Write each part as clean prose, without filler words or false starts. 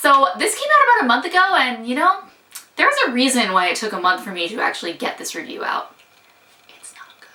So this came out about a month ago, and you know, there's a reason why it took a month for me to actually get this review out. It's not good.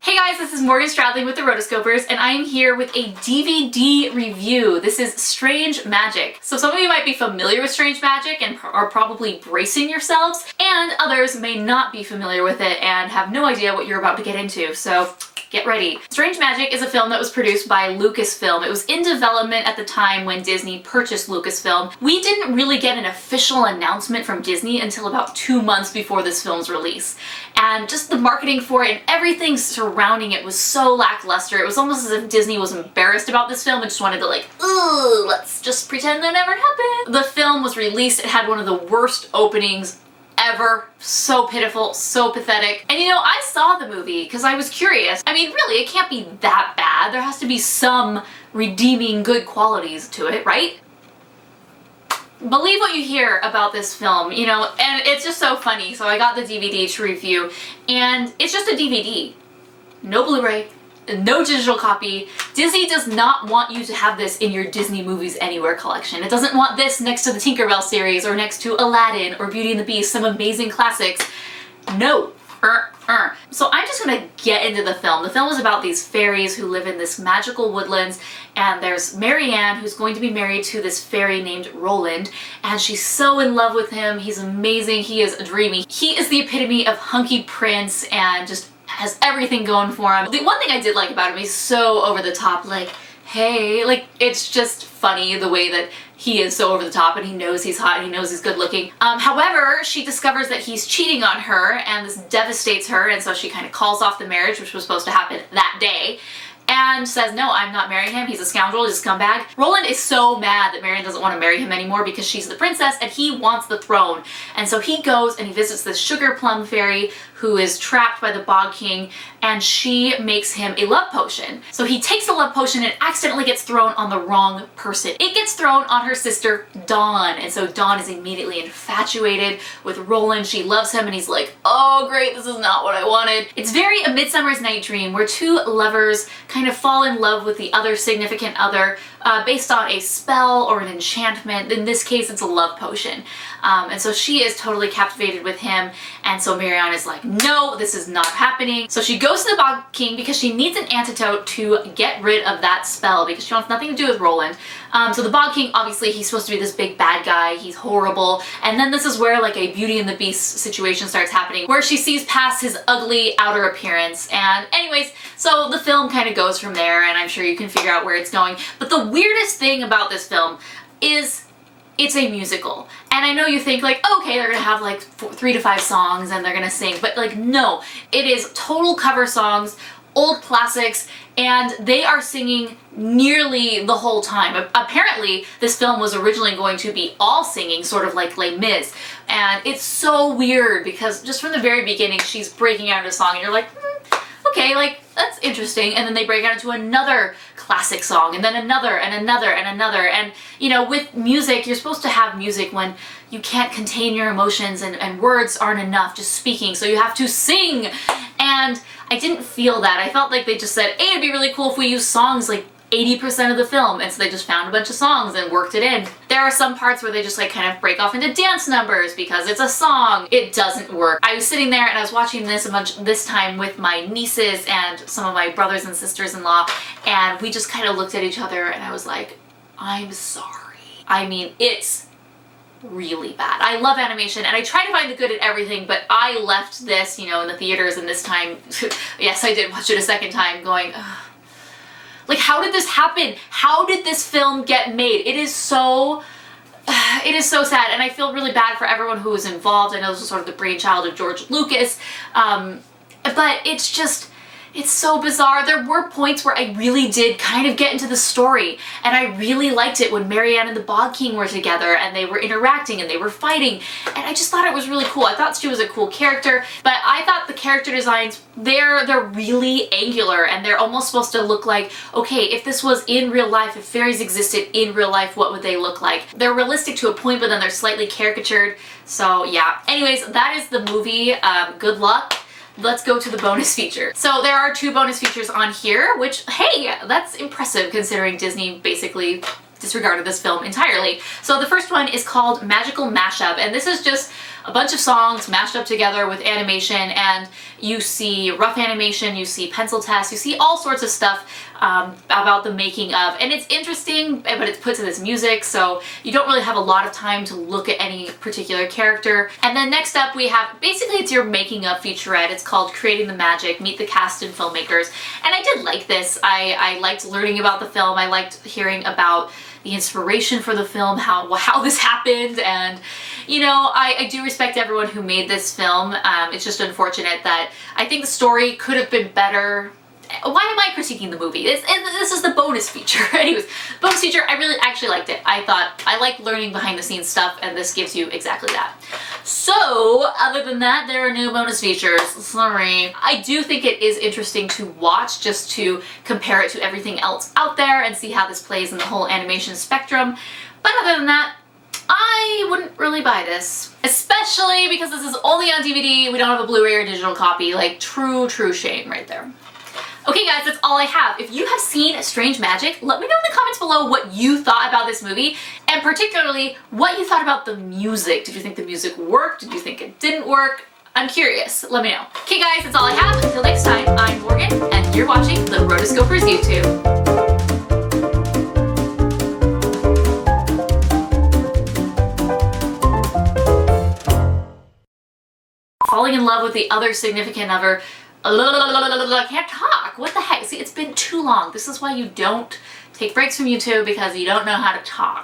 Hey guys, this is Morgan Stradling with the Rotoscopers, and I am here with a DVD review. This is Strange Magic. So some of you might be familiar with Strange Magic and are probably bracing yourselves, and others may not be familiar with it and have no idea what you're about to get into. So get ready. Strange Magic is a film that was produced by Lucasfilm. It was in development at the time when Disney purchased Lucasfilm. We didn't really get an official announcement from Disney until about 2 months before this film's release. And just the marketing for it and everything surrounding it was so lackluster. It was almost as if Disney was embarrassed about this film and just wanted to like, ooh, let's just pretend that never happened. The film was released. It had one of the worst openings ever. So pitiful, so pathetic. And you know, I saw the movie because I was curious. I mean, really, it can't be that bad. There has to be some redeeming good qualities to it, right? Believe what you hear about this film, you know, and it's just so funny. So I got the DVD to review, and it's just a DVD. No Blu-ray, no digital copy. Disney does not want you to have this in your Disney Movies Anywhere collection. It doesn't want this next to the Tinkerbell series or next to Aladdin or Beauty and the Beast, some amazing classics. No. So I'm just gonna get into the film. The film is about these fairies who live in this magical woodlands, and there's Marianne, who's going to be married to this fairy named Roland, and she's so in love with him. He's amazing. He is dreamy. He is the epitome of hunky prince and just has everything going for him. The one thing I did like about him, he's so over the top, like, hey, like, it's just funny the way that he is so over the top and he knows he's hot and he knows he's good looking. However, she discovers that he's cheating on her and this devastates her, and so she kind of calls off the marriage, which was supposed to happen that day, and says, no, I'm not marrying him. He's a scoundrel, he's a scumbag. Roland is so mad that Marianne doesn't want to marry him anymore because she's the princess and he wants the throne. And so he goes and he visits this sugar plum fairy who is trapped by the Bog King, and she makes him a love potion. So he takes the love potion and accidentally gets thrown on the wrong person. It gets thrown on her sister, Dawn, and so Dawn is immediately infatuated with Roland. She loves him and he's like, oh great, this is not what I wanted. It's very A Midsummer's Night Dream, where two lovers kind of fall in love with the other significant other based on a spell or an enchantment. In this case, it's a love potion. And so she is totally captivated with him, and so Marianne is like, no, this is not happening. So she goes to the Bog King because she needs an antidote to get rid of that spell because she wants nothing to do with Roland. So the Bog King, obviously, he's supposed to be this big bad guy, he's horrible, and then this is where like a Beauty and the Beast situation starts happening, where she sees past his ugly outer appearance. And anyways, so the film kind of goes from there, and I'm sure you can figure out where it's going. But the weirdest thing about this film is it's a musical. And I know you think like, okay, they're gonna have like 3 to 5 songs and they're gonna sing, but like, no, it is total cover songs, old classics, and they are singing nearly the whole time. Apparently, this film was originally going to be all singing, sort of like Les Mis, and it's so weird because just from the very beginning, she's breaking out into song and you're like, okay, like, that's interesting. And then they break out into another classic song, and then another, and another, and another. And, you know, with music, you're supposed to have music when you can't contain your emotions and words aren't enough, just speaking, so you have to sing. And I didn't feel that. I felt like they just said, hey, it'd be really cool if we use songs like 80% of the film, and so they just found a bunch of songs and worked it in. There are some parts where they just like kind of break off into dance numbers because it's a song. It doesn't work. I was sitting there and I was watching this this time with my nieces and some of my brothers and sisters-in-law, and we just kind of looked at each other and I was like, I'm sorry. I mean, it's really bad. I love animation and I try to find the good in everything, but I left this, you know, in the theaters, and this time, yes, I did watch it a second time, going, ugh. Like, how did this happen? How did this film get made? It is so sad, and I feel really bad for everyone who was involved. I know this was sort of the brainchild of George Lucas, but it's just, it's so bizarre. There were points where I really did kind of get into the story, and I really liked it when Marianne and the Bog King were together and they were interacting and they were fighting, and I just thought it was really cool. I thought she was a cool character, but I thought the character designs, they're really angular, and they're almost supposed to look like, okay, if this was in real life, if fairies existed in real life, what would they look like? They're realistic to a point, but then they're slightly caricatured. So yeah. Anyways, that is the movie. Good luck. let's go to the bonus feature. So there are 2 bonus features on here, which, hey, that's impressive considering Disney basically disregarded this film entirely. So the first one is called Magical Mashup, and this is just a bunch of songs mashed up together with animation, and you see rough animation, you see pencil tests, you see all sorts of stuff about the making of, and it's interesting, but it's put to this music, so you don't really have a lot of time to look at any particular character. And then next up we have, basically it's your making of featurette. It's called Creating the Magic, Meet the Cast and Filmmakers, and I did like this. I liked learning about the film, I liked hearing about the inspiration for the film, how this happened, and you know, I do respect everyone who made this film. It's just unfortunate that I think the story could have been better. Why am I critiquing the movie? This is the bonus feature. Anyways, bonus feature, I really actually liked it. I like learning behind the scenes stuff, and this gives you exactly that. So, other than that, there are no bonus features. Sorry. I do think it is interesting to watch, just to compare it to everything else out there and see how this plays in the whole animation spectrum. But other than that, I wouldn't really buy this. Especially because this is only on DVD, we don't have a Blu-ray or digital copy. Like, true shame right there. Okay guys, that's all I have. If you have seen Strange Magic, let me know in the comments below what you thought about this movie, and particularly what you thought about the music. Did you think the music worked? Did you think it didn't work? I'm curious. Let me know. Okay guys, that's all I have. Until next time, I'm Morgan, and you're watching the Rotoscopers YouTube. Falling in love with the other significant other. I can't talk. What the heck? See, it's been too long. This is why you don't take breaks from YouTube, because you don't know how to talk.